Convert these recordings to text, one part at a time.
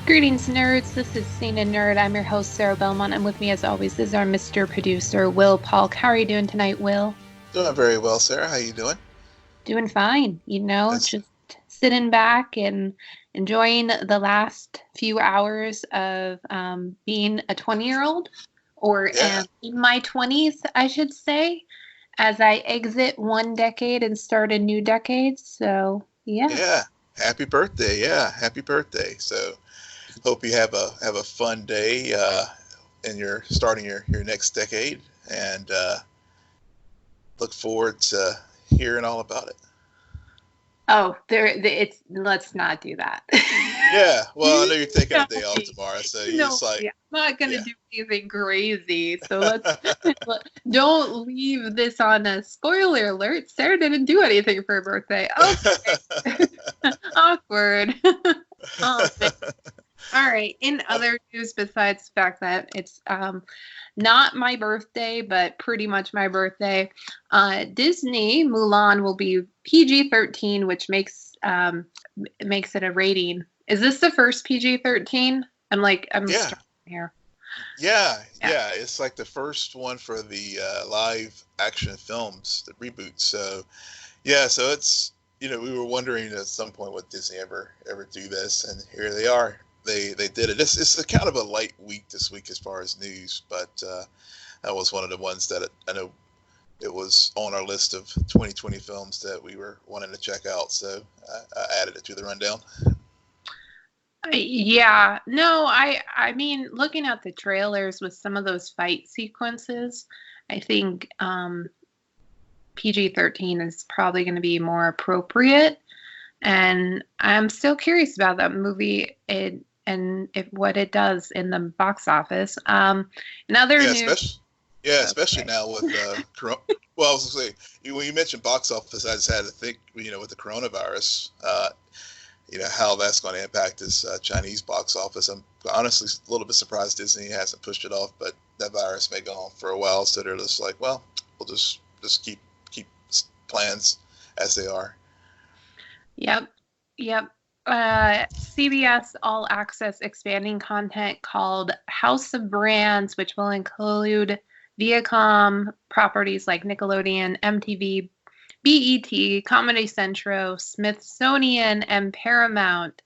Greetings, nerds. This is CNN Nerd. I'm your host, Sarah Belmont, and with me, as always, is our Mr. Producer, Will Polk. How are you doing tonight, Will? Doing very well, Sarah. How you doing? Doing fine. That's Just sitting back and enjoying the last few hours of being a 20-year-old, or yeah, in my 20s, I should say, as I exit one decade and start a new decade. So, yeah. yeah. Happy birthday! Yeah, happy birthday. So, hope you have a fun day, and you're starting your next decade, and look forward to hearing all about it. Oh, it's let's not do that. Yeah. Well, I know you're taking No, a day off tomorrow, so you no, just like, yeah, I'm not gonna yeah. do anything crazy. So don't leave this on a spoiler alert. Sarah didn't do anything for her birthday. Okay, awkward. Oh, man. All right. In other news, besides the fact that it's not my birthday, but pretty much my birthday, Disney Mulan will be PG-13, which makes it a rating. Is this the first PG-13? I'm Yeah, starting here. Yeah. yeah. It's like the first one for the live action films, the reboot. So, yeah. So it's we were wondering at some point would Disney ever do this, and here they are. They did it. It's a kind of a light week this week as far as news, but that was one of the ones that I know it was on our list of 2020 films that we were wanting to check out. So I added it to the rundown. Yeah, no, I mean, looking at the trailers with some of those fight sequences, I think PG-13 is probably going to be more appropriate. And I'm still curious about that movie and if what it does in the box office. In other Yeah, news, especially okay. now with Corona. Well, I was gonna say when you mentioned box office, I just had to think with the coronavirus. How that's going to impact this Chinese box office. I'm honestly a little bit surprised Disney hasn't pushed it off, but that virus may go on for a while, so they're just like, well, we'll just keep plans as they are. Yep, yep. CBS All Access expanding content called House of Brands, which will include Viacom properties like Nickelodeon, MTV, BET, Comedy Central, Smithsonian, and Paramount.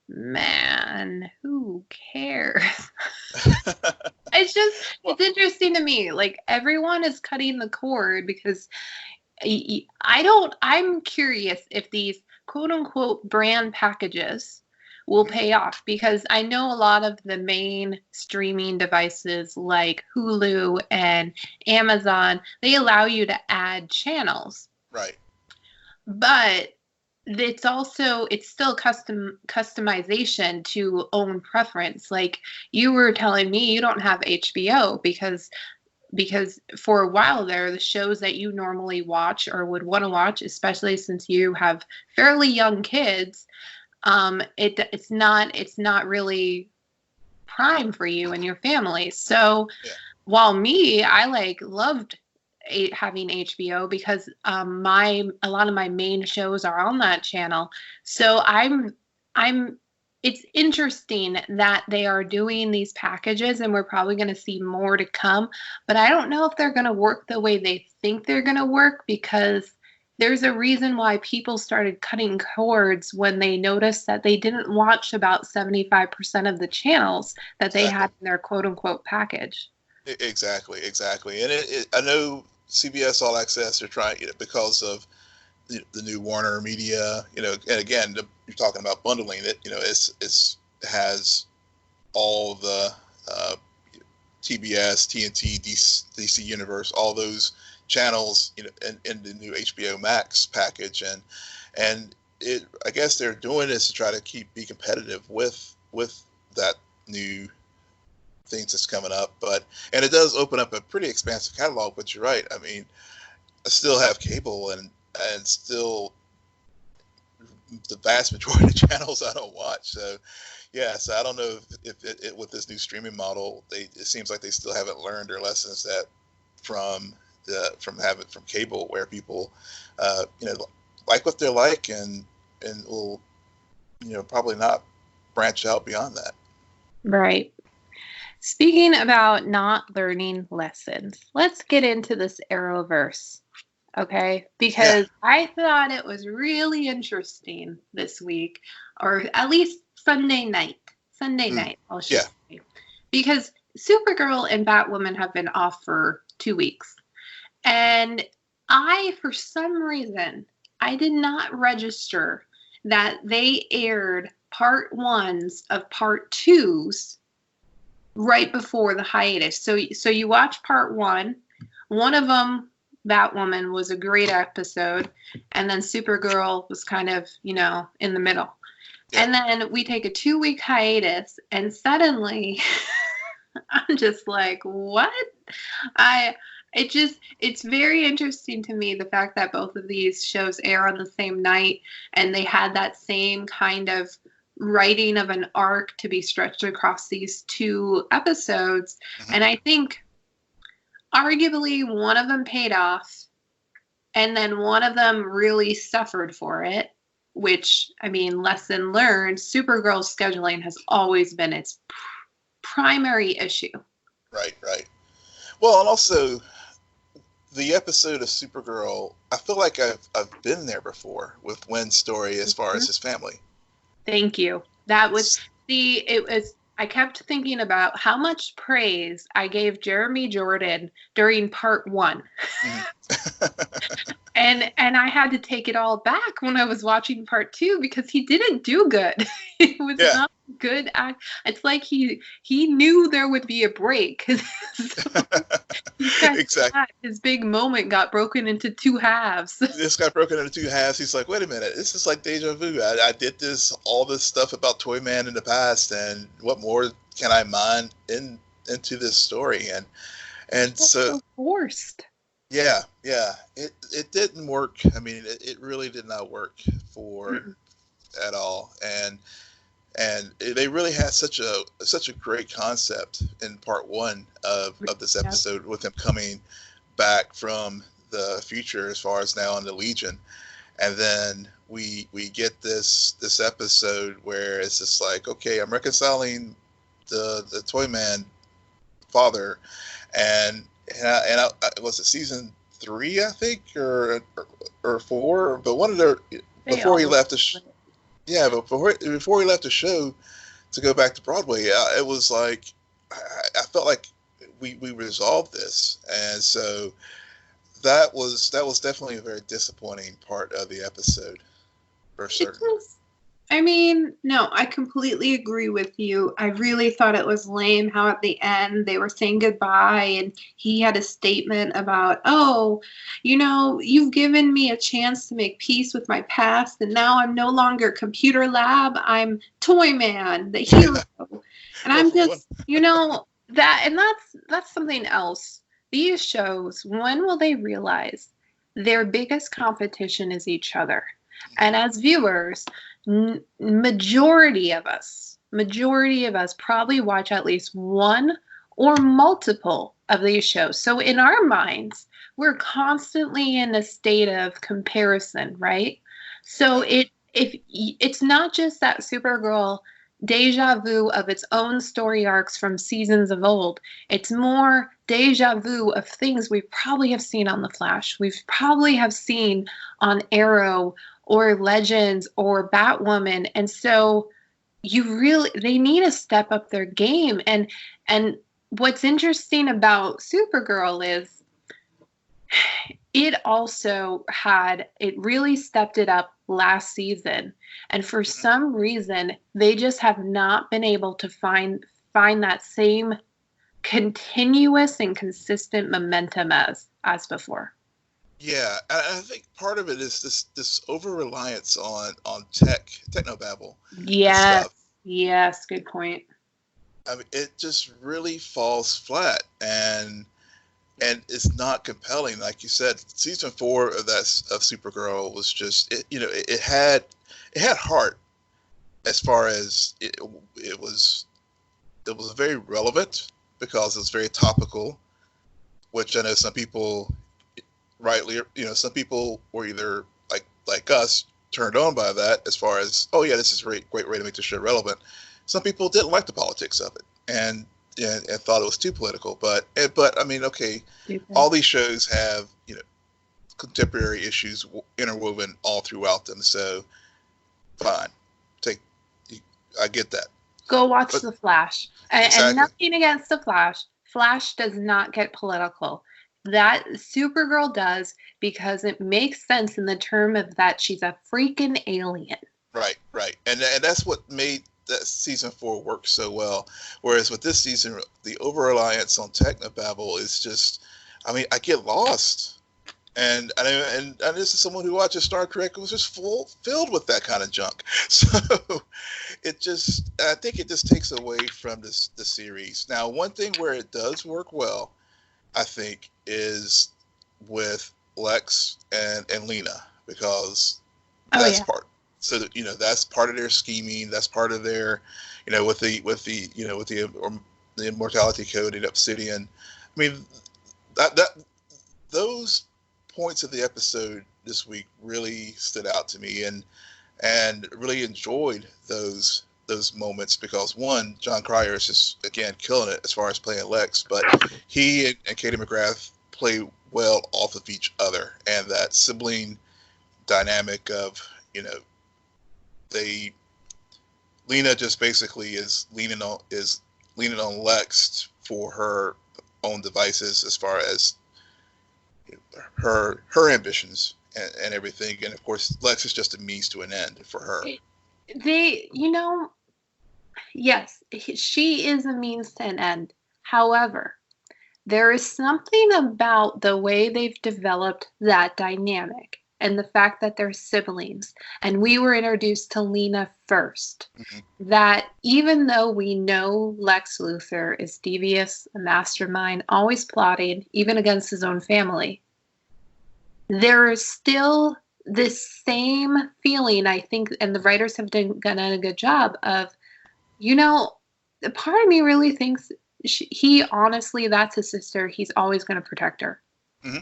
Man, who cares? Well, It's interesting to me. Like, everyone is cutting the cord because I'm curious if these quote unquote brand packages will mhm, pay off because I know a lot of the main streaming devices like Hulu and Amazon, they allow you to add channels, right. but it's still customization to own preference. Like you were telling me you don't have HBO because for a while there, the shows that you normally watch or would want to watch, especially since you have fairly young kids, it's not really prime for you and your family. So Yeah. while I loved having HBO because a lot of my main shows are on that channel. So I'm it's interesting that they are doing these packages and we're probably going to see more to come, but I don't know if they're going to work the way they think they're going to work because there's a reason why people started cutting cords when they noticed that they didn't watch about 75% of the channels that they Exactly. had in their quote unquote package. Exactly. And I know CBS All Access are trying, because of the new Warner Media, and again, you're talking about bundling it. It has all the uh, TBS, TNT, DC Universe, all those channels, in the new HBO Max package, and I guess they're doing this to try to be competitive with that new things that's coming up. And it does open up a pretty expansive catalog. But you're right. I mean, I still have cable, and still the vast majority of channels I don't watch. So yeah, so I don't know if with this new streaming model, it seems like they still haven't learned their lessons that from from cable, where people like what they like, and will probably not branch out beyond that. Right. Speaking about not learning lessons, let's get into this Arrowverse, okay? Because I thought it was really interesting this week, or at least Sunday night. I should say. Because Supergirl and Batwoman have been off for 2 weeks. And for some reason, I did not register that they aired part ones of part twos right before the hiatus. So you watch part one of them, Batwoman, was a great episode, and then Supergirl was kind of, in the middle. Yeah. And then we take a 2-week hiatus, and suddenly I'm just like, what? It's very interesting to me, the fact that both of these shows air on the same night, and they had that same kind of writing of an arc to be stretched across these 2 episodes. Mm-hmm. And I think arguably one of them paid off, and then one of them really suffered for it, which, I mean, lesson learned, Supergirl's scheduling has always been its primary issue. Right. Well, and also the episode of Supergirl, I feel like I've been there before with Wynn's story as far as his family. Thank you. That was I kept thinking about how much praise I gave Jeremy Jordan during part 1. And I had to take it all back when I was watching part 2, because he didn't do good. It was not good. It's like he knew there would be a break. So exactly. His big moment got broken into 2 halves. This got broken into 2 halves. He's like, wait a minute, this is like deja vu. I did all this stuff about Toyman in the past, and what more can I mine into this story? And so forced. Yeah. It didn't work. I mean, it really did not work at all. And they really had such a great concept in part 1 of this episode, with him coming back from the future as far as now in the Legion. And then we get this episode where it's just like, okay, I'm reconciling the Toyman father, and was it season 3, I think, or 4, but one of the before he left the but before he left the show to go back to Broadway, it was like I felt like we resolved this, and so that was definitely a very disappointing part of the episode, for certain. I mean, no, I completely agree with you. I really thought it was lame how at the end they were saying goodbye, and he had a statement about, you've given me a chance to make peace with my past, and now I'm no longer Computer Lab, I'm Toyman, the hero. And I'm just, that's something else. These shows, when will they realize their biggest competition is each other? And as viewers, majority of us probably watch at least one or multiple of these shows. So in our minds, we're constantly in a state of comparison, right? So it's not just that Supergirl deja vu of its own story arcs from seasons of old. It's more deja vu of things we probably have seen on The Flash. We've probably have seen on Arrow or Legends or Batwoman. And so they need to step up their game. And what's interesting about Supergirl is it really stepped it up last season. And for some reason, they just have not been able to find that same continuous and consistent momentum as before. Yeah, I think part of it is this over-reliance on techno-babble. Yes, good point. I mean, it just really falls flat, and it's not compelling. Like you said, season 4 of Supergirl was just it had heart, as far as it was very relevant because it was very topical, which I know some people rightly, some people were either like us turned on by that as far as, oh yeah, this is a great way to make the show relevant. Some people didn't like the politics of it and thought it was too political. But I mean, okay, all these shows have, you know, contemporary issues interwoven all throughout them. So fine, I get that. Go watch The Flash. Exactly. And nothing against The Flash. Flash does not get political. That Supergirl does, because it makes sense in the term of that she's a freaking alien. Right. And that's what made that season 4 work so well. Whereas with this season, the over-reliance on techno-babble is just, I mean, I get lost. And this is someone who watches Star Trek who was just filled with that kind of junk. So I think it just takes away from the series. Now, one thing where it does work well, I think, is with Lex and Lena, because that's part. So that, you know, that's part of their scheming. That's part of their, you know, with the immortality code in Obsidian. I mean, that those points of the episode this week really stood out to me, and really enjoyed those moments, because one, John Cryer is just, again, killing it as far as playing Lex, but he and Katie McGrath play well off of each other, and that sibling dynamic of, you know, Lena just basically is leaning on Lex for her own devices as far as her ambitions and everything, and of course Lex is just a means to an end for her. Yes, she is a means to an end. However, there is something about the way they've developed that dynamic and the fact that they're siblings, and we were introduced to Lena first, that even though we know Lex Luthor is devious, a mastermind, always plotting, even against his own family, there is still this same feeling, I think, and the writers have done a good job of, you know, part of me really thinks he honestly, that's his sister. He's always going to protect her. Mm-hmm.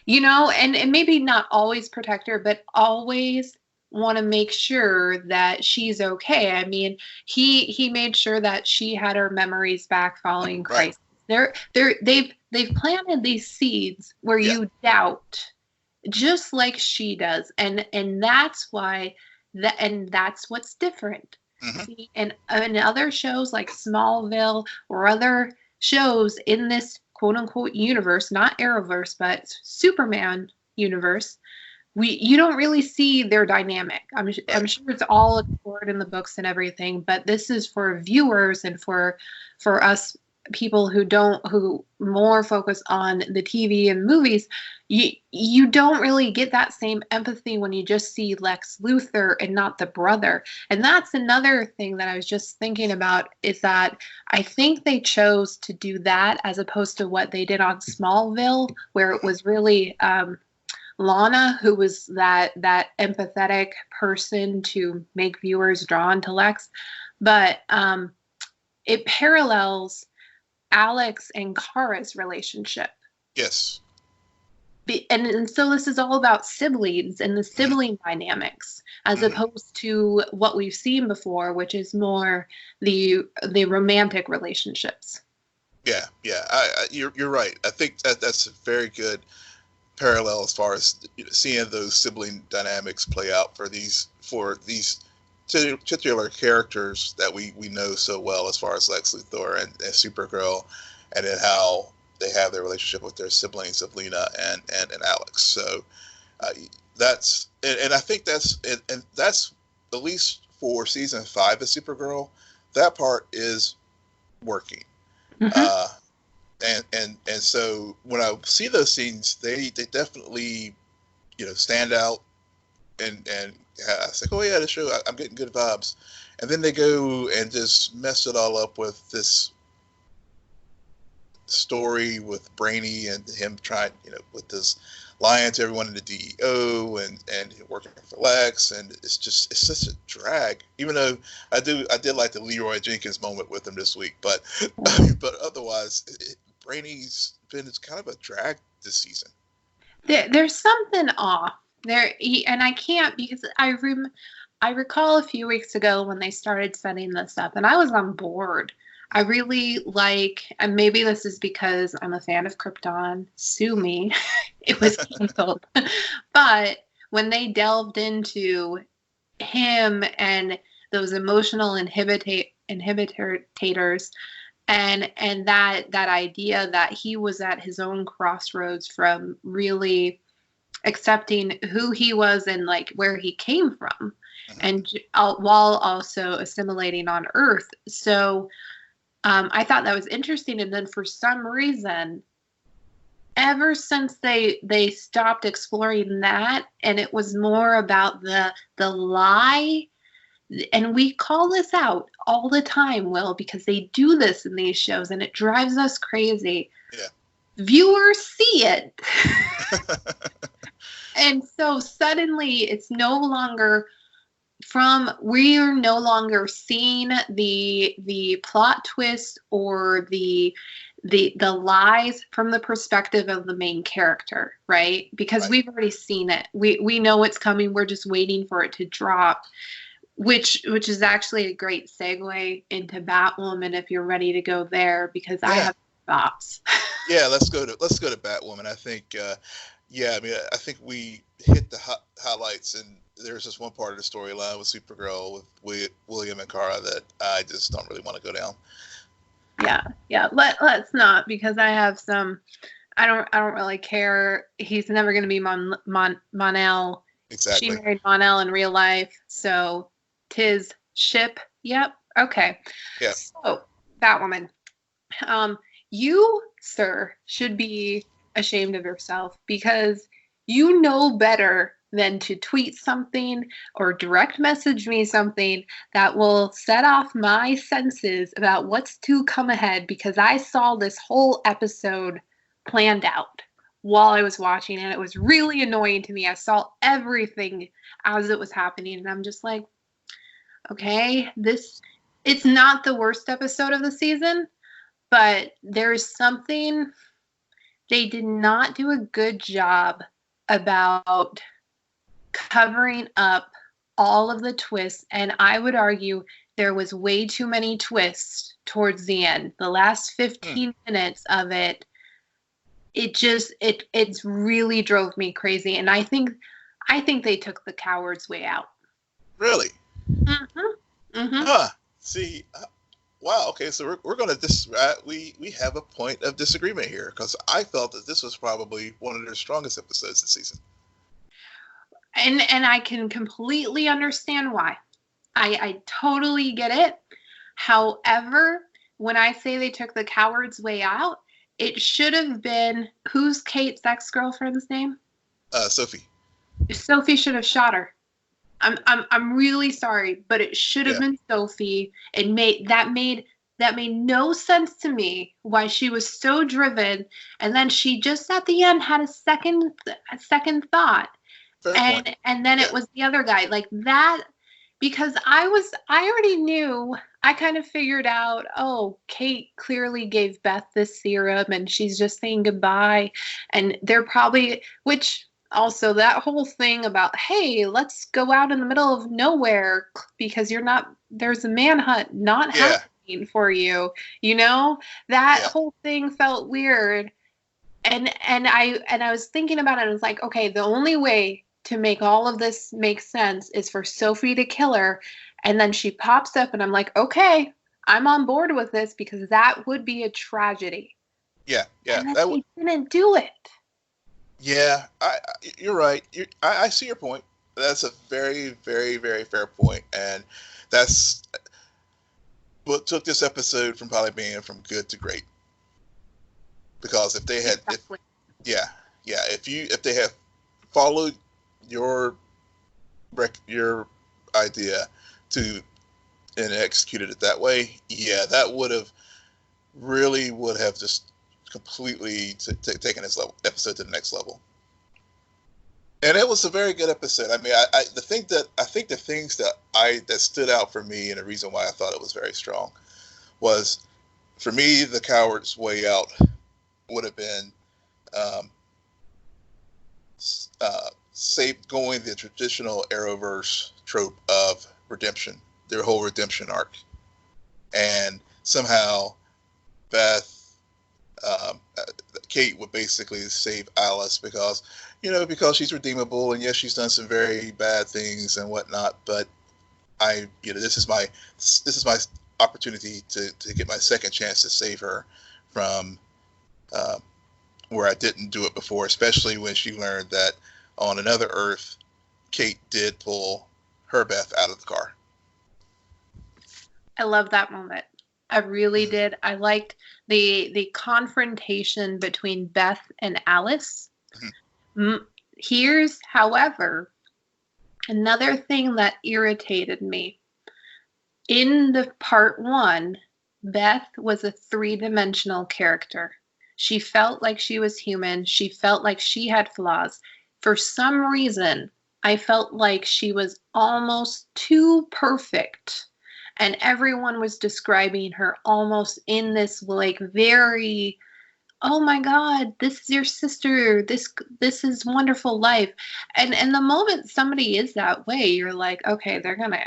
You know, and maybe not always protect her, but always want to make sure that she's okay. I mean, he made sure that she had her memories back following Christ. Right. They've planted these seeds where you doubt, just like she does, and that's why that's what's different. Mm-hmm. See, and in other shows like Smallville or other shows in this quote-unquote universe, not Arrowverse, but Superman universe, you don't really see their dynamic. I'm sure it's all explored in the books and everything, but this is for viewers and for us people who more focus on the TV and movies. You don't really get that same empathy when you just see Lex Luthor and not the brother. And that's another thing that I was just thinking about, is that I think they chose to do that as opposed to what they did on Smallville, where it was really Lana who was that empathetic person to make viewers drawn to Lex. But it parallels Alex and Kara's relationship. Yes. And so this is all about siblings and the sibling dynamics, as opposed to what we've seen before, which is more the romantic relationships. Yeah. You're right. I think that's a very good parallel as far as, you know, seeing those sibling dynamics play out for these titular characters that we know so well, as far as Lex Luthor and Supergirl, and then how they have their relationship with their siblings of Lena and Alex. So that's, and I think that's at least for season 5 of Supergirl, that part is working. And so when I see those scenes, they definitely, you know, stand out, and I was like, oh yeah, the show, I'm getting good vibes. And then they go and just mess it all up with this story with Brainy and him trying, you know, with this lying to everyone in the DEO and working for Lex, and it's such a drag. Even though I did like the Leroy Jenkins moment with him this week, but otherwise, Brainy's been kind of a drag this season. There's something off. And I can't, because I recall a few weeks ago when they started setting this up, and I was on board. I really like, and maybe this is because I'm a fan of Krypton. Sue me. It was canceled. But when they delved into him and those emotional inhibitors, and that idea that he was at his own crossroads from really accepting who he was and like where he came from, and while also assimilating on Earth. So I thought that was interesting. And then for some reason, ever since they stopped exploring that, and it was more about the lie. And we call this out all the time, Will, because they do this in these shows and it drives us crazy. Yeah. Viewers see it. And so suddenly it's no longer we're no longer seeing the plot twist or the lies from the perspective of the main character, right? Because we've already seen it. We know it's coming. We're just waiting for it to drop. Which is actually a great segue into Batwoman if you're ready to go there, because I have thoughts. Yeah, let's go to Batwoman. I think, I think we hit the highlights, and there's just one part of the storyline with Supergirl with William and Kara that I just don't really want to go down. Yeah. Let's not, because I have some. I don't really care. He's never going to be Mon-El. Exactly. She married Mon-El in real life, so. Tis ship. Yep. Okay. Yeah. So, Batwoman. You, sir, should be ashamed of yourself, because you know better than to tweet something or direct message me something that will set off my senses about what's to come ahead, because I saw this whole episode planned out while I was watching, and it was really annoying to me. I saw everything as it was happening, and I'm just like, okay, it's not the worst episode of the season, but there's something, they did not do a good job about covering up all of the twists, and I would argue there was way too many twists towards the end. The last 15 minutes of it, it really drove me crazy, and I think they took the coward's way out. Really? Mm-hmm. Huh. See, wow. Okay, so we're gonna we have a point of disagreement here, because I felt that this was probably one of their strongest episodes this season. And I can completely understand why. I totally get it. However, when I say they took the coward's way out, it should have been, who's Kate's ex-girlfriend's name? Sophie. Sophie should have shot her. I'm really sorry, but it should have been Sophie. It made no sense to me why she was so driven, and then she just at the end had a second thought. And then it was the other guy, like that, because I already knew, I kind of figured out, oh, Kate clearly gave Beth this serum and she's just saying goodbye, and they're probably, which also that whole thing about, hey, let's go out in the middle of nowhere because there's a manhunt not happening for you, that whole thing felt weird. And I was thinking about it, and I was like, okay, the only way to make all of this make sense is for Sophie to kill her, and then she pops up, and I'm like, okay, I'm on board with this, because that would be a tragedy. Yeah. And then they didn't do it. Yeah, you're right. I see your point. That's a very, very, very fair point, and that's what took this episode from probably being from good to great. Because if they had, if they had followed your idea and executed it that way, that would have just completely taken this episode to the next level. And it was a very good episode. I mean, I think the things that stood out for me, and the reason why I thought it was very strong, was, for me, the coward's way out would have been going the traditional Arrowverse trope of redemption, their whole redemption arc, and somehow Beth, Kate would basically save Alice because she's redeemable, and yes, she's done some very bad things and whatnot, but this is my opportunity to get my second chance to save her from where I didn't do it before, especially when she learned that on another Earth, Kate did pull her Beth out of the car. I love that moment. I really did. I liked the confrontation between Beth and Alice. Here's, however, another thing that irritated me. In the part 1, Beth was a 3-dimensional character. She felt like she was human. She felt like she had flaws. For some reason, I felt like she was almost too perfect. And everyone was describing her almost in this like very, oh my God, this is your sister. This is wonderful life. And the moment somebody is that way, you're like, okay, they're gonna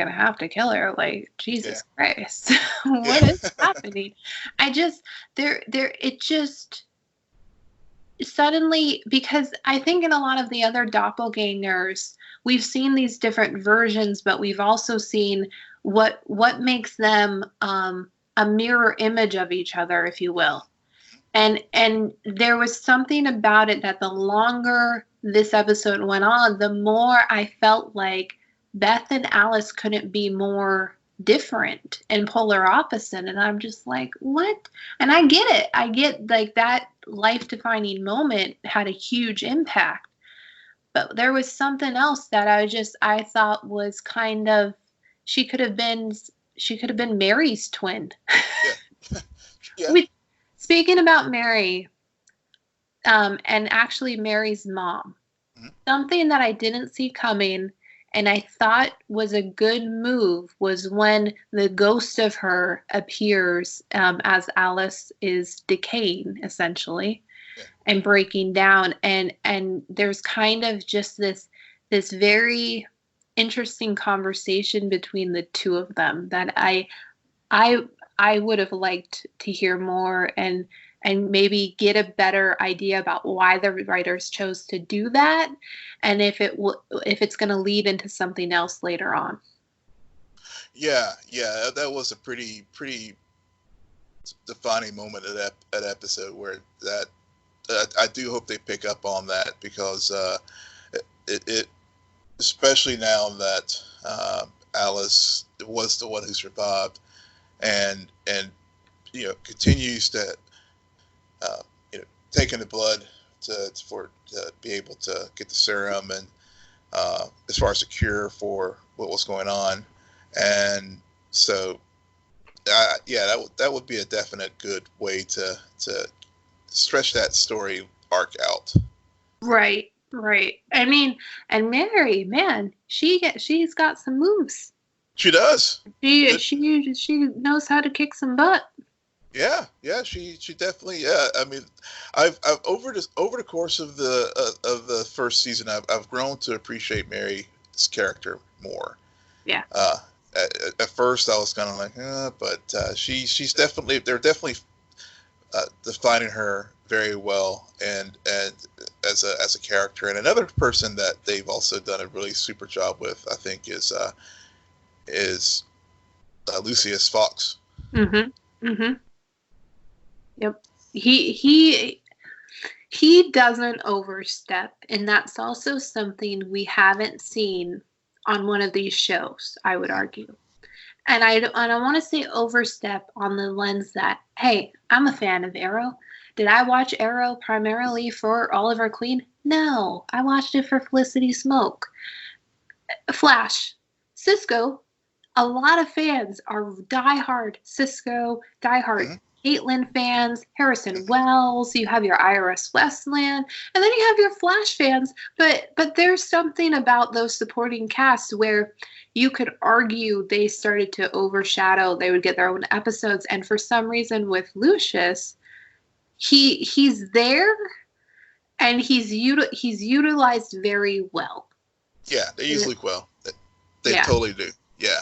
have to kill her. Like, Jesus Christ, what is happening? It just suddenly, because I think in a lot of the other doppelgangers, we've seen these different versions, but we've also seen what makes them a mirror image of each other, if you will. And there was something about it that the longer this episode went on, the more I felt like Beth and Alice couldn't be more different and polar opposite. And I'm just like, what? And I get it. I get like that life-defining moment had a huge impact. But there was something else that I thought was kind of, she could have been Mary's twin. Yeah. Speaking about Mary, and actually Mary's mom, something that I didn't see coming and I thought was a good move was when the ghost of her appears as Alice is decaying, essentially, and breaking down. And there's kind of just this very interesting conversation between the two of them that I would have liked to hear more and maybe get a better idea about why the writers chose to do that, and if it's going to lead into something else later on. Yeah, that was a pretty defining moment of that episode where that I do hope they pick up on that, because it especially now that Alice was the one who survived. And continues to taking the blood to be able to get the serum, and as far as a cure for what was going on, and so that would be a definite good way to stretch that story arc out. Right. I mean, and Mary, man, she's got some moves. She does. She knows how to kick some butt. Yeah, she definitely. Yeah, I mean, I've over the course of the first season, I've grown to appreciate Mary's character more. Yeah. At first, I was kind of like, but she's definitely, they're definitely defining her very well, and as a character. And another person that they've also done a really super job with, I think, is Lucius Fox. Yep. He doesn't overstep, and that's also something we haven't seen on one of these shows, I would argue. And I don't want to say overstep on the lens that, hey, I'm a fan of Arrow. Did I watch Arrow primarily for Oliver Queen? No, I watched it for Felicity Smoke. Flash, Cisco. A lot of fans are diehard Cisco, diehard Caitlin fans, Harrison Wells. You have your Iris Westland, and then you have your Flash fans. But there's something about those supporting casts where you could argue they started to overshadow. They would get their own episodes, and for some reason with Lucius, he's there, And he's utilized very well. Yeah, they use Luke well. They Yeah. totally do. Yeah.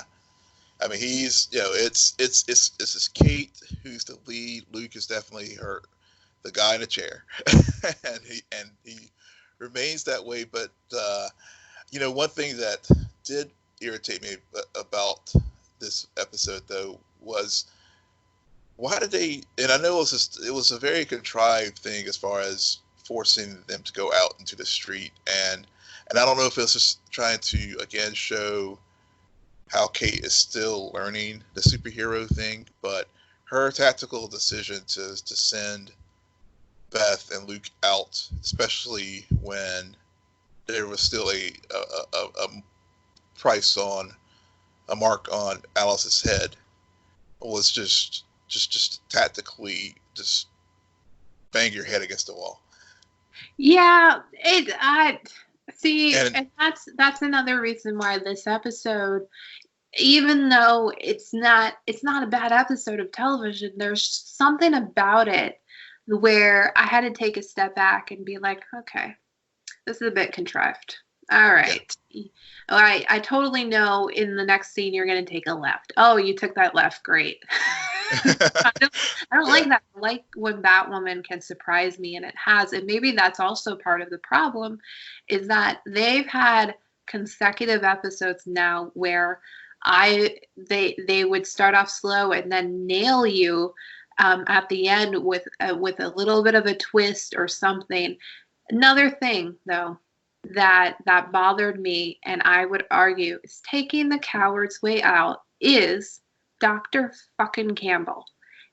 I mean, he's, it's this Kate who's the lead. Luke is definitely the guy in the chair, and he remains that way. But one thing that did irritate me about this episode, though, was why did they? And I know it was a very contrived thing as far as forcing them to go out into the street, and I don't know if it was just trying to again show how Kate is still learning the superhero thing, but her tactical decision to send Beth and Luke out, especially when there was still a price on a mark on Alice's head, was just tactically just bang your head against the wall. Yeah, and that's another reason why this episode, even though it's not a bad episode of television, there's something about it where I had to take a step back and be like, okay, this is a bit contrived. All right. Yeah. I totally know in the next scene you're going to take a left. Oh, you took that left. Great. I don't like that. I like when Batwoman can surprise me, and it has. And maybe that's also part of the problem, is that they've had consecutive episodes now where they would start off slow and then nail you at the end with a little bit of a twist or something. Another thing, though, that bothered me, and I would argue is taking the coward's way out, is Dr. fucking Campbell.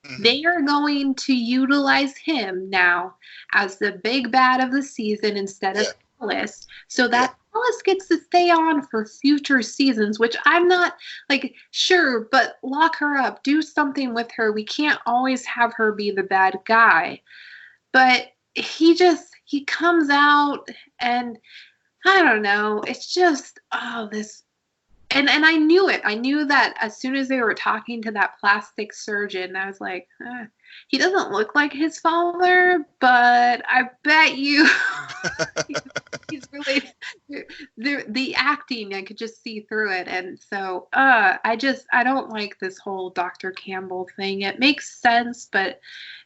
Mm-hmm. They are going to utilize him now as the big bad of the season instead of Alice, so that Alice gets to stay on for future seasons, which I'm not sure, but lock her up, do something with her. We can't always have her be the bad guy. But he comes out, and I don't know, it's just this. And I knew it. I knew that as soon as they were talking to that plastic surgeon, I was like, he doesn't look like his father, but I bet you he's really the acting. I could just see through it. And so I don't like this whole Dr. Campbell thing. It makes sense, but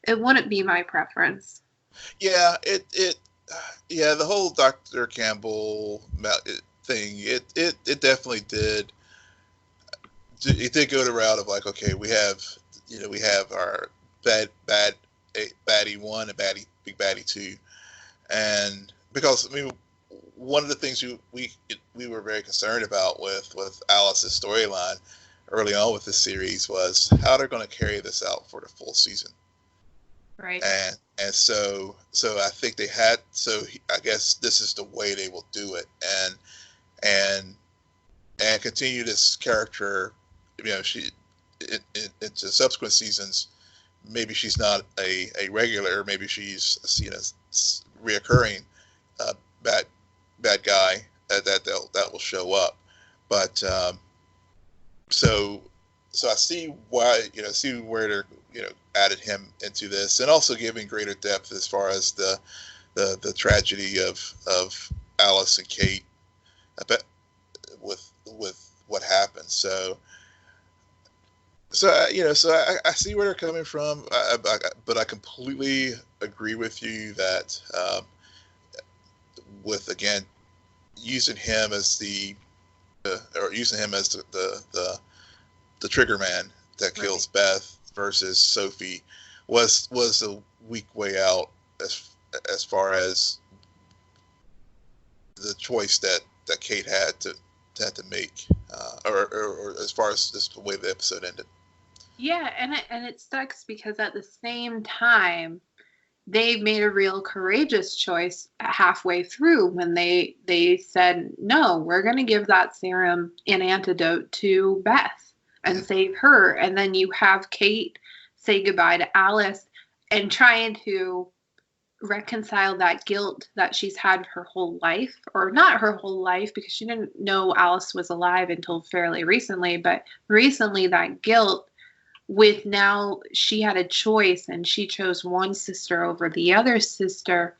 it wouldn't be my preference. Yeah, the whole Dr. Campbell thing, it definitely did. It did go the route of okay, we have our baddie 1 and big baddie 2, and because one of the things we were very concerned about with Alice's storyline early on with this series was how they're going to carry this out for the full season. Right. And so I think they had. So I guess this is the way they will do it, and continue this character. She into subsequent seasons. Maybe she's not a regular. Maybe she's reoccurring bad guy that will show up. But so I see why see where they're added him into this, and also giving greater depth as far as the tragedy of Alice and Kate with what happened. So I see where they're coming from, but I completely agree with you that with again using him as the trigger man that kills Beth versus Sophie was a weak way out as far as the choice that Kate had to make, or as far as just the way the episode ended. Yeah, and it sucks because at the same time they made a real courageous choice halfway through when they said, no, we're going to give that serum an antidote to Beth and save her. And then you have Kate say goodbye to Alice and trying to reconcile that guilt that she's had her whole life, or not her whole life because she didn't know Alice was alive until fairly recently, but recently that guilt with now she had a choice and she chose one sister over the other sister.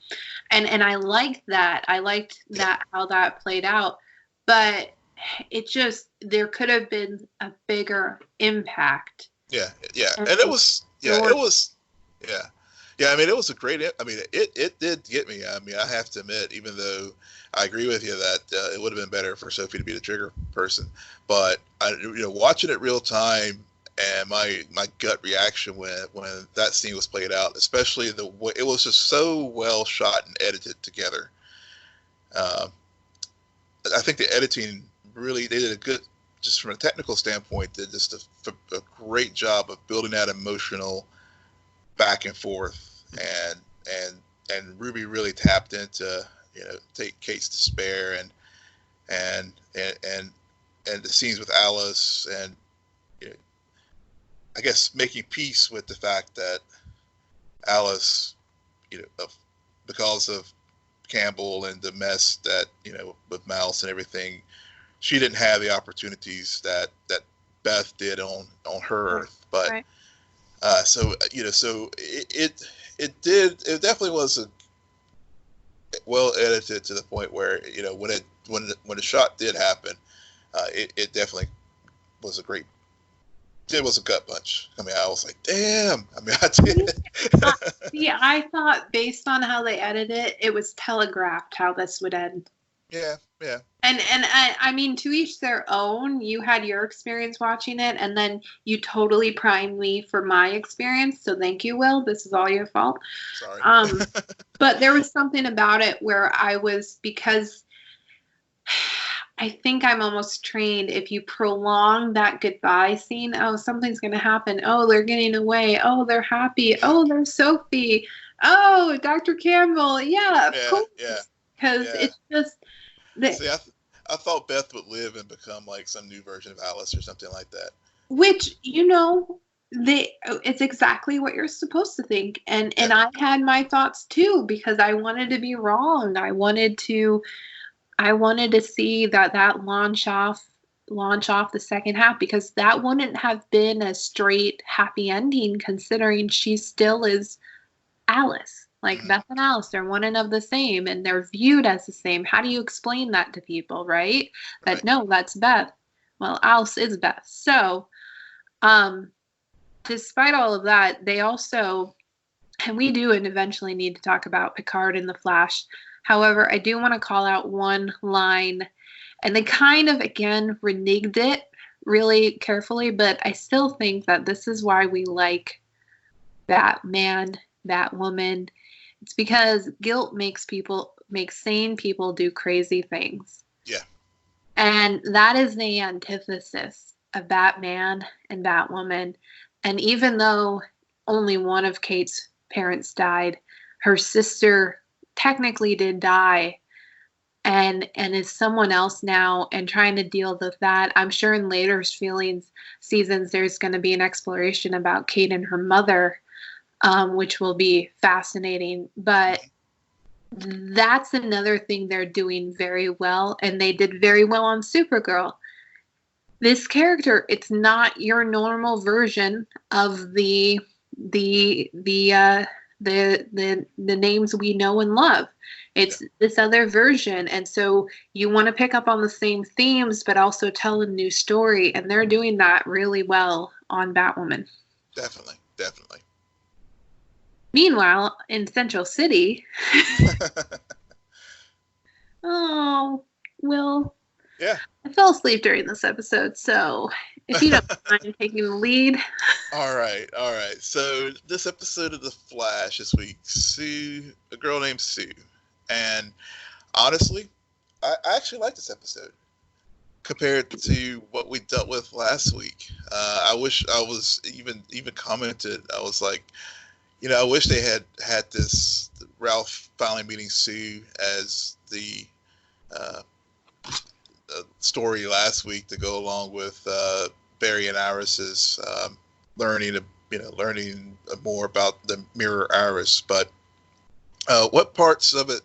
And I liked that. I liked that how that played out. But it just, there could have been a bigger impact. Yeah. And it was, yeah. I mean, it was a great. I mean, it did get me. I mean, I have to admit, even though I agree with you that it would have been better for Sophie to be the trigger person, but watching it real time and my gut reaction when that scene was played out, especially the way it was just so well shot and edited together. I think the editing really, they did a good, just from a technical standpoint, did just a great job of building that emotional back and forth, and Ruby really tapped into take Kate's despair and the scenes with Alice, and I guess making peace with the fact that Alice, because of Campbell and the mess that with Mouse and everything, she didn't have the opportunities that Beth did on her Earth, but. Right. So it definitely was a well edited to the point where when the shot did happen, it definitely was it was a gut punch. I mean, I was like, damn. I mean, I did. Yeah, I thought based on how they edited it was telegraphed how this would end. Yeah. And I mean, to each their own. You had your experience watching it, and then you totally primed me for my experience. So thank you, Will. This is all your fault. Sorry. But there was something about it where because I think I'm almost trained. If you prolong that goodbye scene, oh, something's going to happen. Oh, they're getting away. Oh, they're happy. Oh, there's Sophie. Oh, Dr. Campbell. Yeah, of course. Yeah. Because it's just. See, I thought Beth would live and become like some new version of Alice or something like that. Which, it's exactly what you're supposed to think. And I had my thoughts too, because I wanted to be wrong. I wanted to see that launch off the second half, because that wouldn't have been a straight happy ending, considering she still is Alice. Like Beth and Alice, they're one and of the same, and they're viewed as the same. How do you explain that to people, right? That no, that's Beth. Well, Alice is Beth. So, despite all of that, they also, and we do and eventually need to talk about Picard and the Flash. However, I do want to call out one line, and they kind of, again, reneged it really carefully, but I still think that this is why we like Batman, Batwoman. It's because guilt makes sane people do crazy things. Yeah. And that is the antithesis of Batman and Batwoman. And even though only one of Kate's parents died, her sister technically did die and is someone else now, and trying to deal with that. I'm sure in later seasons there's going to be an exploration about Kate and her mother, which will be fascinating. But that's another thing they're doing very well, and they did very well on Supergirl. This character, it's not your normal version of the names we know and love. It's this other version, and so you want to pick up on the same themes, but also tell a new story, and they're doing that really well on Batwoman. Definitely. Meanwhile, in Central City, oh, Will. Yeah. I fell asleep during this episode, so if you don't mind taking the lead. All right. So this episode of The Flash this week, a girl named Sue. And honestly, I actually like this episode compared to what we dealt with last week. I wish I was even commented. I was like, I wish they had this Ralph finally meeting Sue as the story last week to go along with Barry and Iris's learning more about the mirror Iris. But what parts of it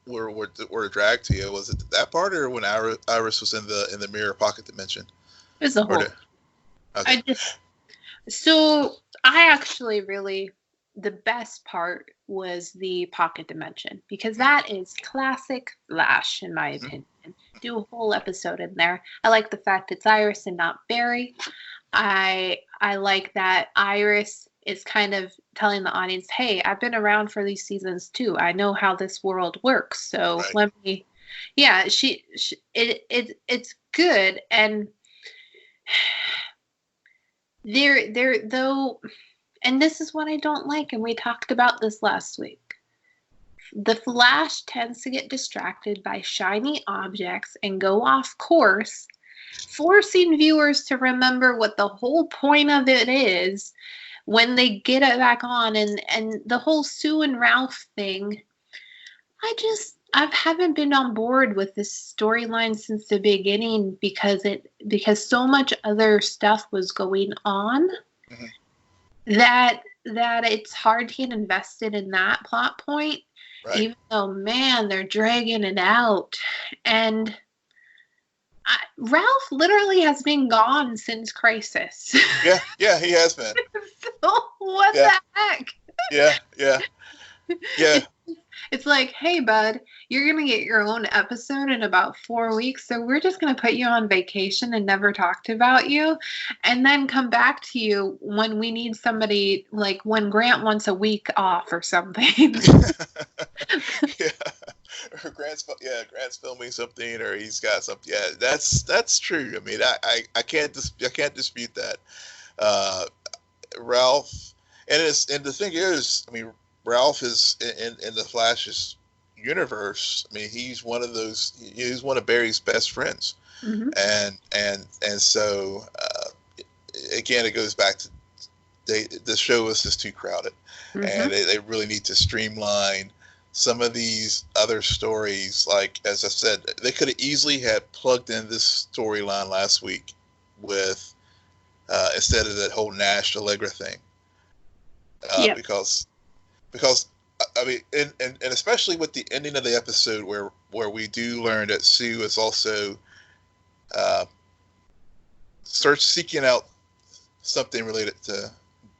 were a drag to you? Was it that part, or when Iris was in the mirror pocket dimension? It's the whole. Okay. So I actually really, the best part was the pocket dimension, because that is classic Flash, in my opinion. Do a whole episode in there. I like the fact it's Iris and not Barry. I like that Iris is kind of telling the audience, "Hey, I've been around for these seasons too. I know how this world works. So Right. let me." Yeah, it's good, and there though, and this is what I don't like, and we talked about this last week. The Flash tends to get distracted by shiny objects and go off course, forcing viewers to remember what the whole point of it is when they get it back on. And the whole Sue and Ralph thing, I haven't been on board with this storyline since the beginning, because so much other stuff was going on that it's hard to get invested in that plot point. Right. Even though, man, they're dragging it out. And Ralph literally has been gone since Crisis. Yeah, he has been. So what the heck? Yeah. It's like, hey, bud, you're going to get your own episode in about 4 weeks, so we're just going to put you on vacation and never talk about you, and then come back to you when we need somebody, like when Grant wants a week off or something. Yeah. Or Grant's filming something, or he's got something. Yeah, that's true. I mean, I can't dispute that. Ralph, and the thing is, I mean, Ralph is in the Flash's universe. I mean, he's one of Barry's best friends, and so again, it goes back to the show is just too crowded, and they really need to streamline some of these other stories. Like, as I said, they could have easily had plugged in this storyline last week with instead of that whole Nash Allegra thing, because I mean, and especially with the ending of the episode where we do learn that Sue is also seeking out something related to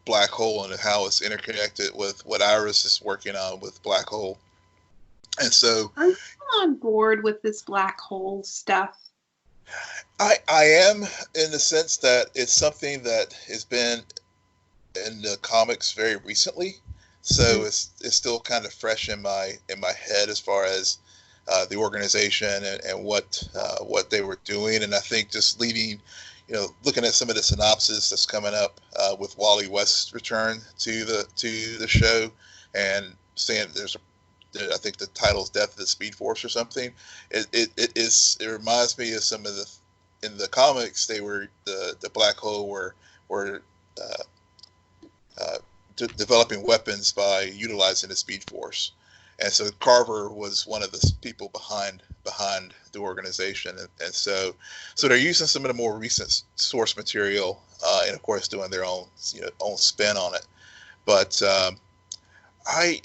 Black Hole and how it's interconnected with what Iris is working on with Black Hole. And so I'm on board with this Black Hole stuff. I am, in the sense that it's something that has been in the comics very recently. So it's still kind of fresh in my head as far as the organization and what they were doing. And I think just looking at some of the synopsis that's coming up with Wally West's return to the show, and saying I think the title's Death of the Speed Force or something. It reminds me of some of in the comics, they were the Black Hole were developing weapons by utilizing the Speed Force, and so Carver was one of the people behind the organization, and so they're using some of the more recent source material, and of course doing their own spin on it. But I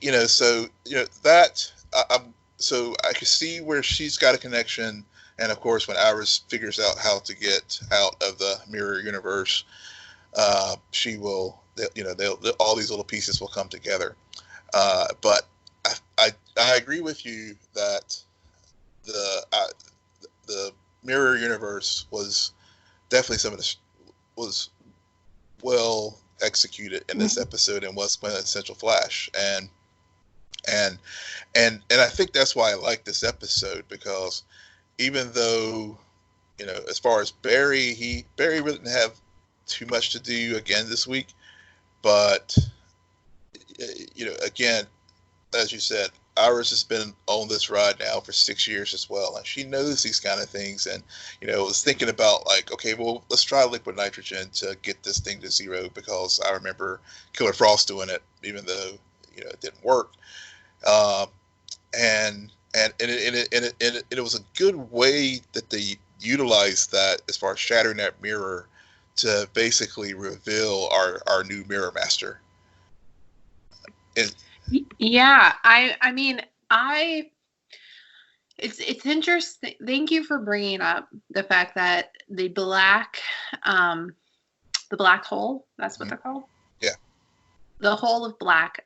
can see where she's got a connection, and of course when Iris figures out how to get out of the mirror universe, she will. All these little pieces will come together. But I agree with you that the mirror universe was definitely was well executed in this episode, and was quintessential Flash, and I think that's why I like this episode, because even though as far as Barry really didn't have too much to do again this week. But, again, as you said, Iris has been on this ride now for 6 years as well, and she knows these kind of things. And, was thinking about, like, okay, well, let's try liquid nitrogen to get this thing to zero, because I remember Killer Frost doing it, even though, it didn't work. And it was a good way that they utilized that as far as shattering that mirror to basically reveal our new Mirror Master. Yeah, I mean, it's interesting. Thank you for bringing up the fact that the Black the black hole. That's what they're called. Yeah. The Whole of Black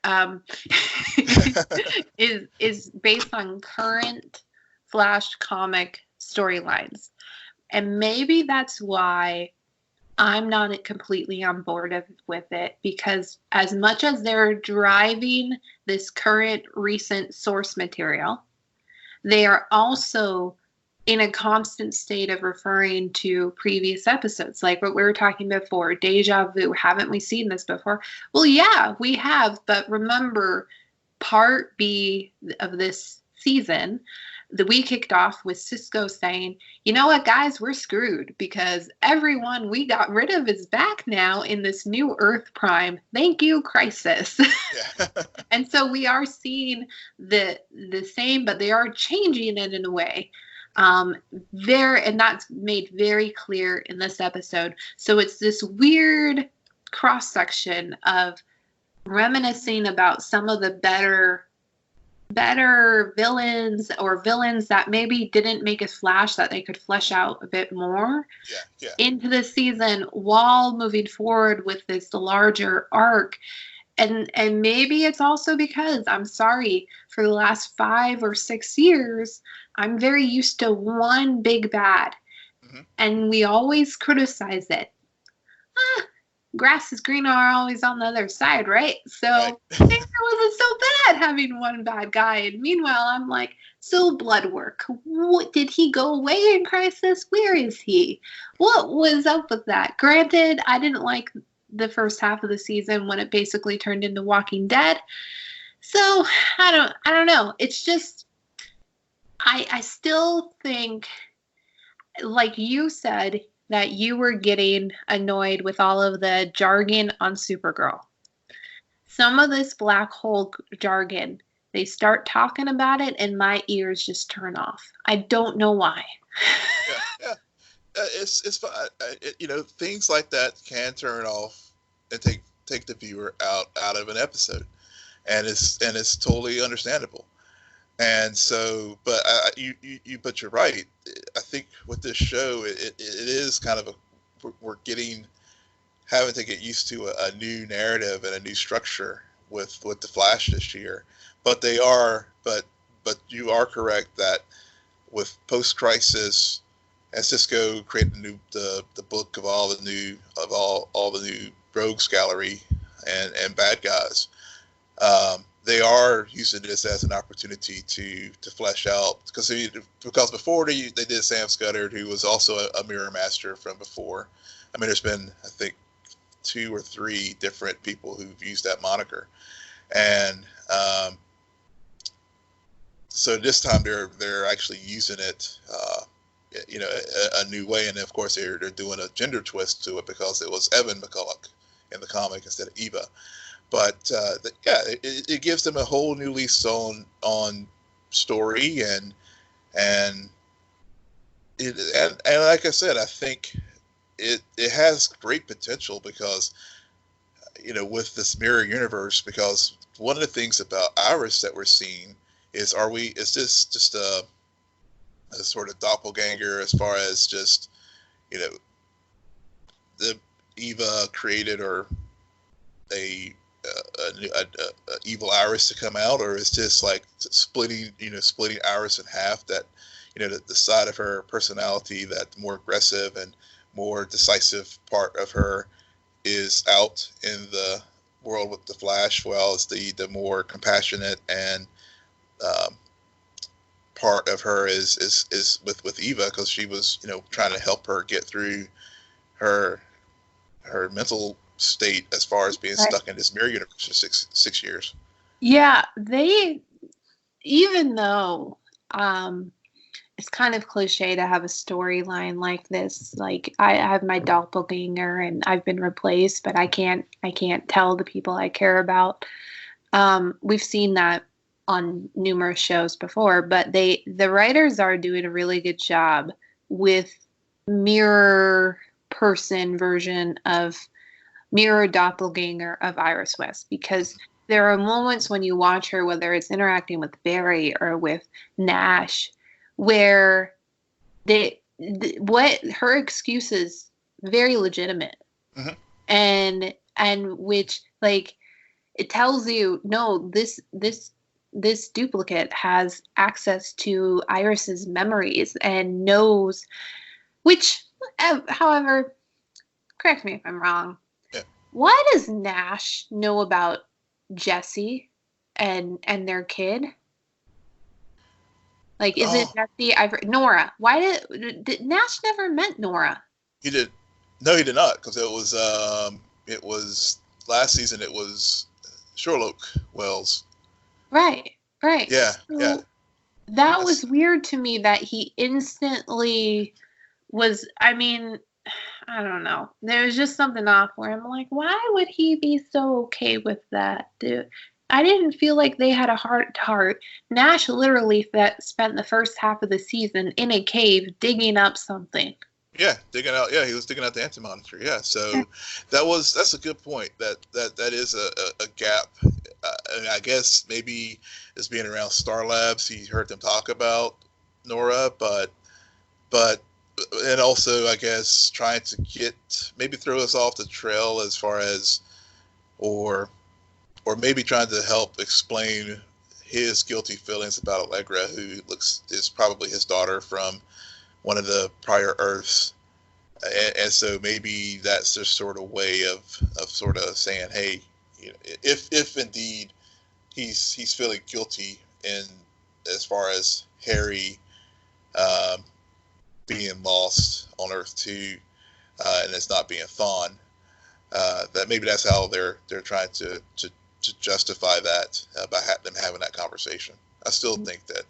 is based on current Flash comic storylines. And maybe that's why I'm not completely on board with it, because as much as they're driving this current recent source material, they are also in a constant state of referring to previous episodes, like what we were talking before, deja vu. Haven't we seen this before? Well, yeah, we have, but remember, part B of this season, we kicked off with Cisco saying, you know what, guys, we're screwed because everyone we got rid of is back now in this new Earth Prime. Thank you, Crisis. Yeah. And so we are seeing the same, but they are changing it in a way. And that's made very clear in this episode. So it's this weird cross section of reminiscing about some of the better villains, or villains that maybe didn't make us Flash that they could flesh out a bit more into the season, while moving forward with this larger arc. And maybe it's also because, I'm sorry, for the last 5 or 6 years, I'm very used to one big bad. Mm-hmm. And we always criticize it. Grass is greener always on the other side, right? So I think it wasn't so bad having one bad guy. And meanwhile, I'm like, so blood work. What, did he go away in Crisis? Where is he? What was up with that? Granted, I didn't like the first half of the season when it basically turned into Walking Dead. So I don't know. It's just, I still think, like you said, that you were getting annoyed with all of the jargon on Supergirl. Some of this black hole jargon, they start talking about it and my ears just turn off. I don't know why. Yeah. It's fine. Things like that can turn off and take the viewer out of an episode, and it's totally understandable. And so, but you're right. I think with this show, it is kind of we're having to get used to a new narrative and a new structure with the Flash this year. But but you are correct that with post-Crisis, and Cisco created the book of all the new rogues gallery and bad guys. They are using this as an opportunity to flesh out, because before they did Sam Scudder, who was also a mirror master from before. I mean, there's been, I think, 2 or 3 different people who've used that moniker, and so this time they're actually using it, a new way, and of course they're doing a gender twist to it because it was Evan McCulloch in the comic instead of Eva. But it gives them a whole new lease on story, and like I said, I think it has great potential because with this mirror universe. Because one of the things about Iris that we're seeing is this just a sort of doppelganger, as far as just the Eva created or a evil Iris to come out, or is just like splitting Iris in half, that the side of her personality, that more aggressive and more decisive part of her, is out in the world with the Flash, while as the more compassionate and part of her is with Eva, because she was trying to help her get through her mental state as far as being stuck in this mirror universe for six years. Yeah, even though it's kind of cliche to have a storyline like this, like I have my doppelganger and I've been replaced, but I can't tell the people I care about. We've seen that on numerous shows before, but the writers are doing a really good job with mirror person version of mirror doppelganger of Iris West, because there are moments when you watch her, whether it's interacting with Barry or with Nash, where what her excuse is very legitimate. Mm-hmm. and which, like, it tells you, no, this duplicate has access to Iris's memories and knows, which, however, correct me if I'm wrong. Yeah. Why does Nash know about Jesse and their kid? Like, is it Jesse? Nora. Why did Nash never met Nora? He did. No, he did not, because it was last season. It was Sherlock Wells. Right. Yeah, so yeah. That was weird to me that he instantly was. I mean, I don't know. There was just something off where I'm like, why would he be so okay with that, dude? I didn't feel like they had a heart-to-heart. Nash literally spent the first half of the season in a cave digging up something. Yeah, digging out. Yeah, he was digging out the anti-monitor. Yeah, so that's a good point. That is a gap. And I guess maybe as being around Star Labs, he heard them talk about Nora, but and also I guess trying to maybe throw us off the trail as far as or maybe trying to help explain his guilty feelings about Allegra, who is probably his daughter from one of the prior Earths, and so maybe that's just sort of way of sort of saying, hey, you know, if indeed he's feeling guilty in as far as Harry being lost on Earth 2, and it's not being Thawne, that maybe that's how they're trying to justify that by them having that conversation. I still think that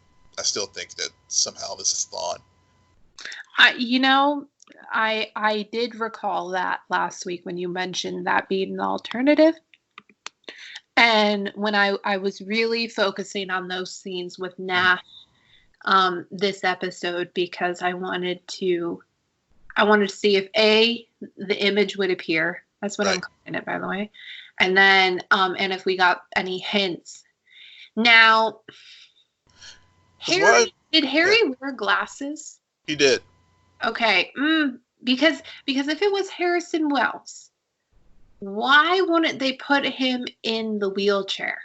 somehow this is Thawne. I did recall that last week when you mentioned that being an alternative. And when I was really focusing on those scenes with Nash this episode, because I wanted to see if the image would appear. That's what I'm calling it, by the way. And then and if we got any hints. Now, did Harry wear glasses? He did. Okay, because if it was Harrison Wells, why wouldn't they put him in the wheelchair?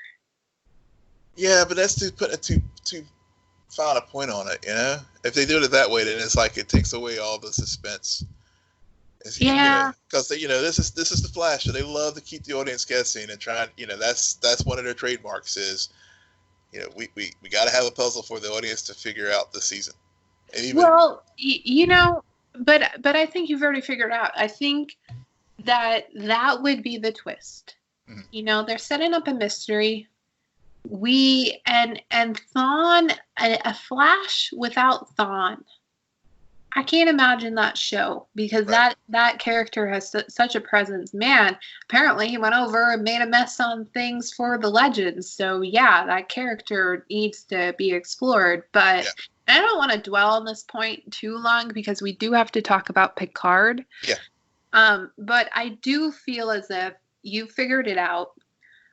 Yeah, but that's too fine a point on it, you know? If they do it that way, then it's like it takes away all the suspense. Yeah. Because this is the Flash, so they love to keep the audience guessing and trying. That's one of their trademarks is, we got to have a puzzle for the audience to figure out the season. But I think you've already figured out. I think that would be the twist. Mm-hmm. They're setting up a mystery. And Thawne, a Flash without Thawne. I can't imagine that show because that character has such a presence. Man, apparently he went over and made a mess on things for the Legends. So yeah, that character needs to be explored. But I don't want to dwell on this point too long because we do have to talk about Picard. Yeah. But I do feel as if you figured it out,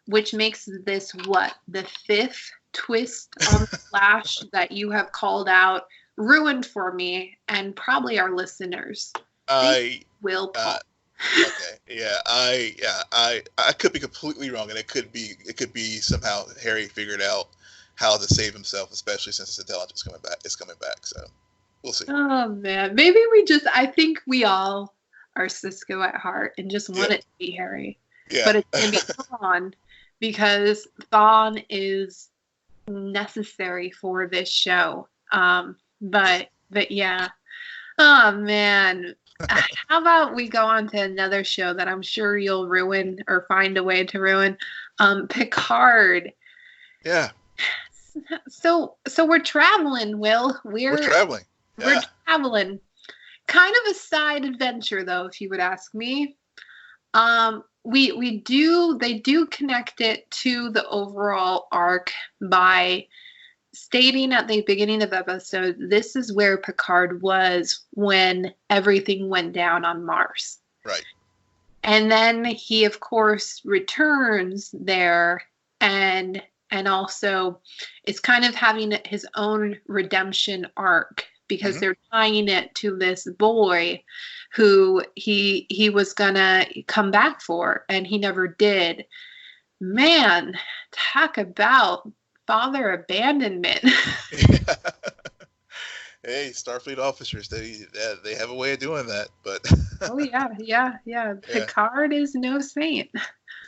which makes this the fifth twist on the Flash that you have called out. Ruined for me and probably our listeners. I will. Okay. Yeah. I could be completely wrong, and it could be somehow Harry figured out how to save himself, especially since his intelligence is coming back. So we'll see. Oh man, maybe I think we all are Cisco at heart and just want it to be Harry. Yeah. But it's gonna be Thawne because Thawne is necessary for this show. But yeah. Oh man. How about we go on to another show that I'm sure you'll ruin or find a way to ruin? Picard. Yeah. So we're traveling, Will. We're traveling. Yeah. We're traveling. Kind of a side adventure though, if you would ask me. They do connect it to the overall arc by stating at the beginning of the episode, this is where Picard was when everything went down on Mars. Right. And then he, of course, returns there and also is kind of having his own redemption arc because they're tying it to this boy who he was gonna come back for, and he never did. Man, talk about father abandonment. Yeah. Hey, Starfleet officers, they have a way of doing that, but Oh yeah. yeah, Picard is no saint.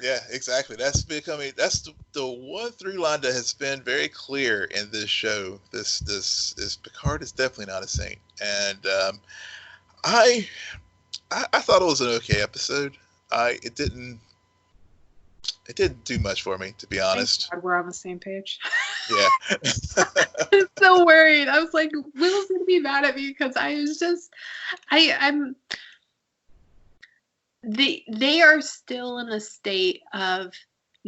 yeah, exactly. That's the one through line that has been very clear in this show. This is Picard is definitely not a saint, and I I thought it was an okay episode. It didn't do much for me, to be honest. Thank God we're on the same page. Yeah. I'm so worried. I was like, Will's gonna be mad at me because I was just, I'm. They are still in a state of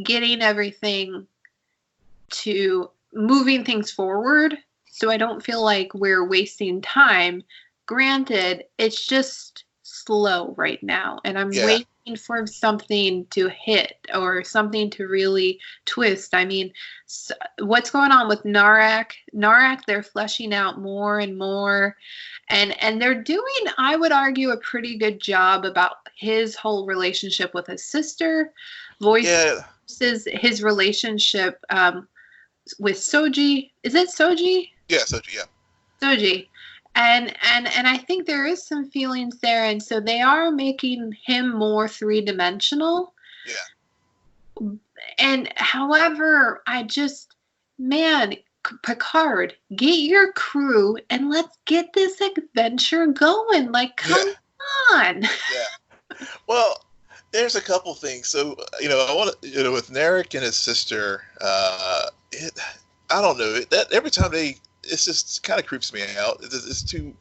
getting everything to moving things forward. So I don't feel like we're wasting time. Granted, it's just slow right now, and I'm waiting for something to hit or something to really twist. I mean, what's going on with Narak? They're fleshing out more and more, and they're doing, I would argue, a pretty good job about his whole relationship with his sister, voices his relationship with Soji. Is it Soji? Yeah, Soji. Yeah. Soji. And I think there is some feelings there, and so they are making him more three-dimensional. Yeah. And however, man, Picard, get your crew and let's get this adventure going. Like, come on. Yeah. Well, there's a couple things. So, I want to, with Narek and his sister, I don't know, that every time it's just kind of creeps me out. It's too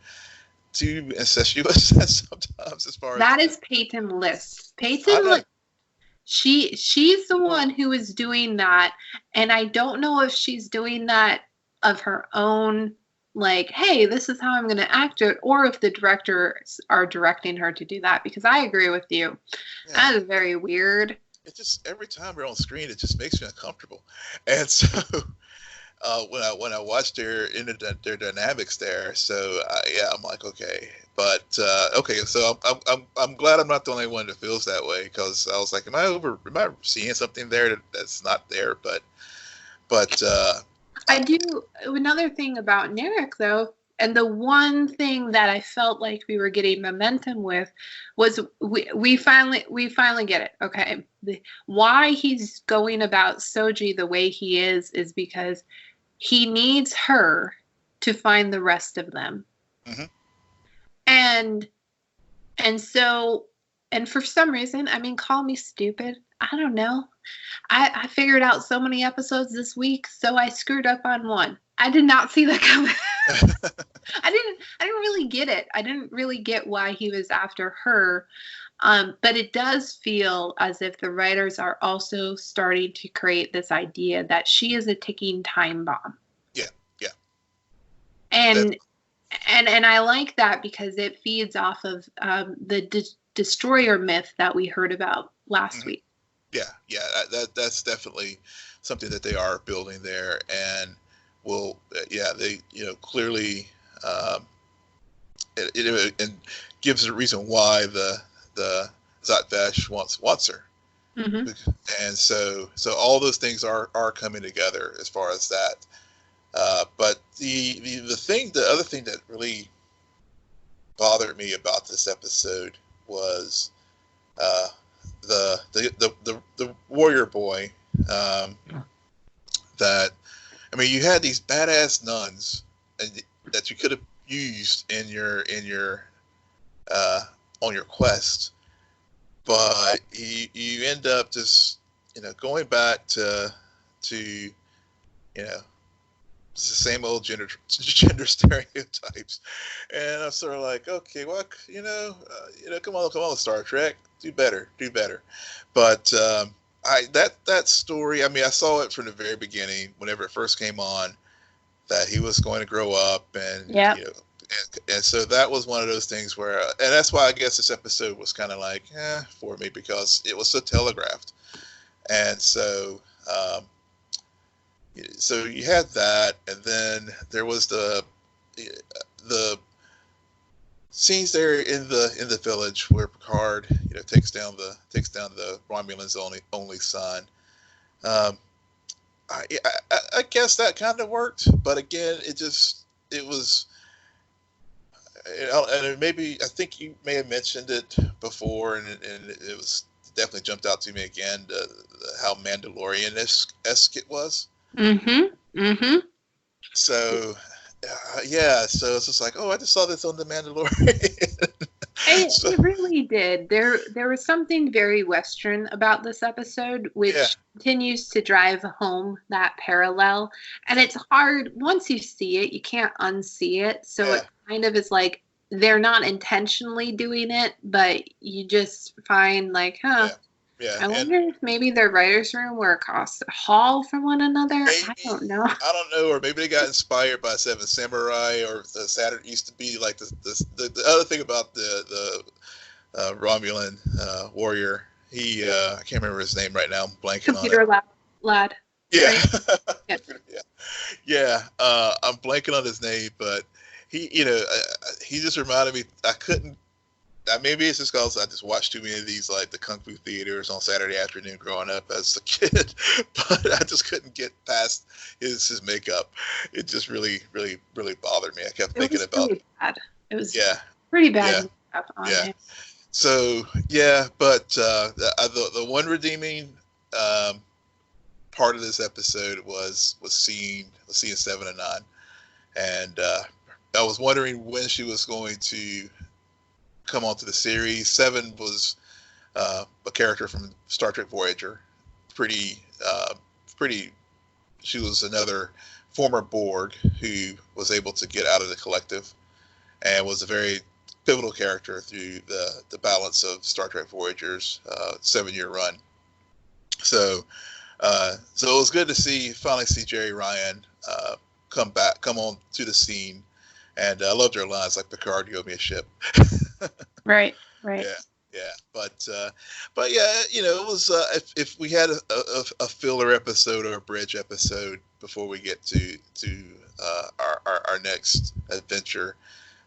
incestuous sometimes, as far as that is Peyton List. Peyton, she's the one who is doing that, and I don't know if she's doing that of her own, like, hey, this is how I'm going to act it, or if the directors are directing her to do that. Because I agree with you, that is very weird. It just, every time we're on screen, it just makes me uncomfortable, and so. When I watched their dynamics there, so I'm like, okay, but okay, so I'm glad I'm not the only one that feels that way, because I was like, am I seeing something there that's not there? But I do. Another thing about Narek, though, and the one thing that I felt like we were getting momentum with was we finally get it. Okay, why he's going about Soji the way he is because he needs her to find the rest of them. Mm-hmm. And so, and for some reason, I mean, call me stupid, I don't know, I figured out so many episodes this week, so I screwed up on one. I did not see that coming. I didn't really get it. I didn't really get why he was after her. But it does feel as if the writers are also starting to create this idea that she is a ticking time bomb. Yeah. And I like that because it feeds off of the destroyer myth that we heard about last week. Yeah, that's definitely something that they are building there, and they clearly it gives a reason why the Zatvash wants her, and so all those things are coming together as far as that. But the other thing that really bothered me about this episode was the warrior boy. That, I mean, you had these badass nuns that you could have used in your on your quest, but you end up just going back to it's the same old gender stereotypes, and I'm sort of like, okay, well, come on, Star Trek, do better. But that story, I mean, I saw it from the very beginning, whenever it first came on, that he was going to grow up, and and so that was one of those things where, and that's why I guess this episode was kind of like for me, because it was so telegraphed, and so you had that, and then there was the the scenes there in the village where Picard, takes down the Romulan's only son. I guess that kind of worked, but again, it was. And maybe I think you may have mentioned it before, and it was definitely jumped out to me again. How Mandalorian-esque it was. So, so it's just like, oh, I just saw this on the Mandalorian. It really did. There was something very Western about this episode, which continues to drive home that parallel. And it's hard, once you see it, you can't unsee it. So it kind of is like, they're not intentionally doing it, but you just find like, I wonder if maybe their writer's room were across the hall from one another. Maybe, I don't know. Or maybe they got inspired by Seven Samurai, or the Saturn used to be like the other thing about the Romulan warrior. He I can't remember his name right now. I'm blanking Computer on it. Lad. Yeah. Right? I'm blanking on his name, but he just reminded me. I couldn't. Maybe it's just because I just watched too many of these, like the Kung Fu theaters on Saturday afternoon growing up as a kid, but I just couldn't get past his makeup. It just really, really, really bothered me. I kept thinking about it. It was pretty bad. Yeah. So but the one redeeming part of this episode was seeing 7 and 9, and I was wondering when she was going to come onto the series. 7 was a character from Star Trek Voyager. Pretty. She was another former Borg who was able to get out of the collective, and was a very pivotal character through the balance of Star Trek Voyager's 7-year run. So it was good to finally see Jerry Ryan come on to the scene. And I loved her lines like, "Picard, you owe me a ship." Right. Yeah. But it was if we had a filler episode or a bridge episode before we get to our next adventure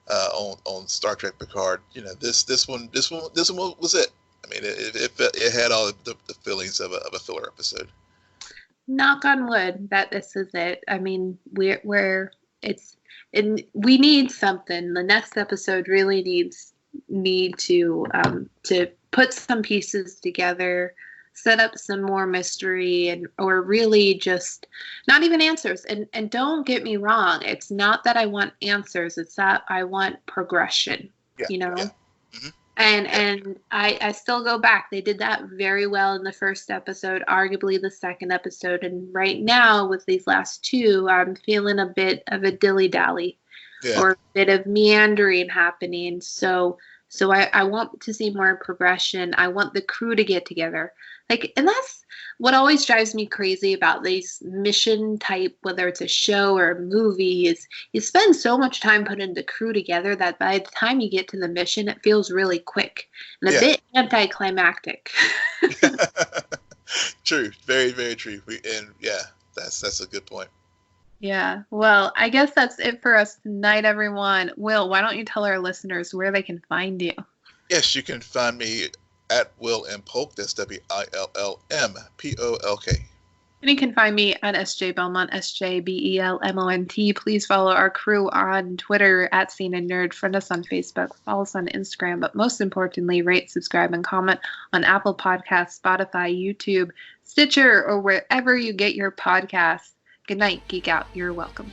on Star Trek Picard, this one was it. I mean, it had all the feelings of a filler episode. Knock on wood that this is it. I mean, we need something. The next episode really need to put some pieces together, set up some more mystery, or really just not even answers. And don't get me wrong, it's not that I want answers, it's that I want progression. Yeah. And I still go back. They did that very well in the first episode, arguably the second episode. And right now, with these last two, I'm feeling a bit of a dilly-dally or a bit of meandering happening. So I want to see more progression. I want the crew to get together. And that's what always drives me crazy about these mission type, whether it's a show or a movie, is you spend so much time putting the crew together that by the time you get to the mission, it feels really quick and a bit anticlimactic. True. Very, very true. That's a good point. Yeah. Well, I guess that's it for us tonight, everyone. Will, why don't you tell our listeners where they can find you? Yes, you can find me at Will M. Polk. That's WILLMPOLK. And you can find me at SJ Belmont, SJBELMONT. Please follow our crew on Twitter at CNN Nerd. Friend us on Facebook. Follow us on Instagram. But most importantly, rate, subscribe, and comment on Apple Podcasts, Spotify, YouTube, Stitcher, or wherever you get your podcasts. Good night, Geek Out. You're welcome.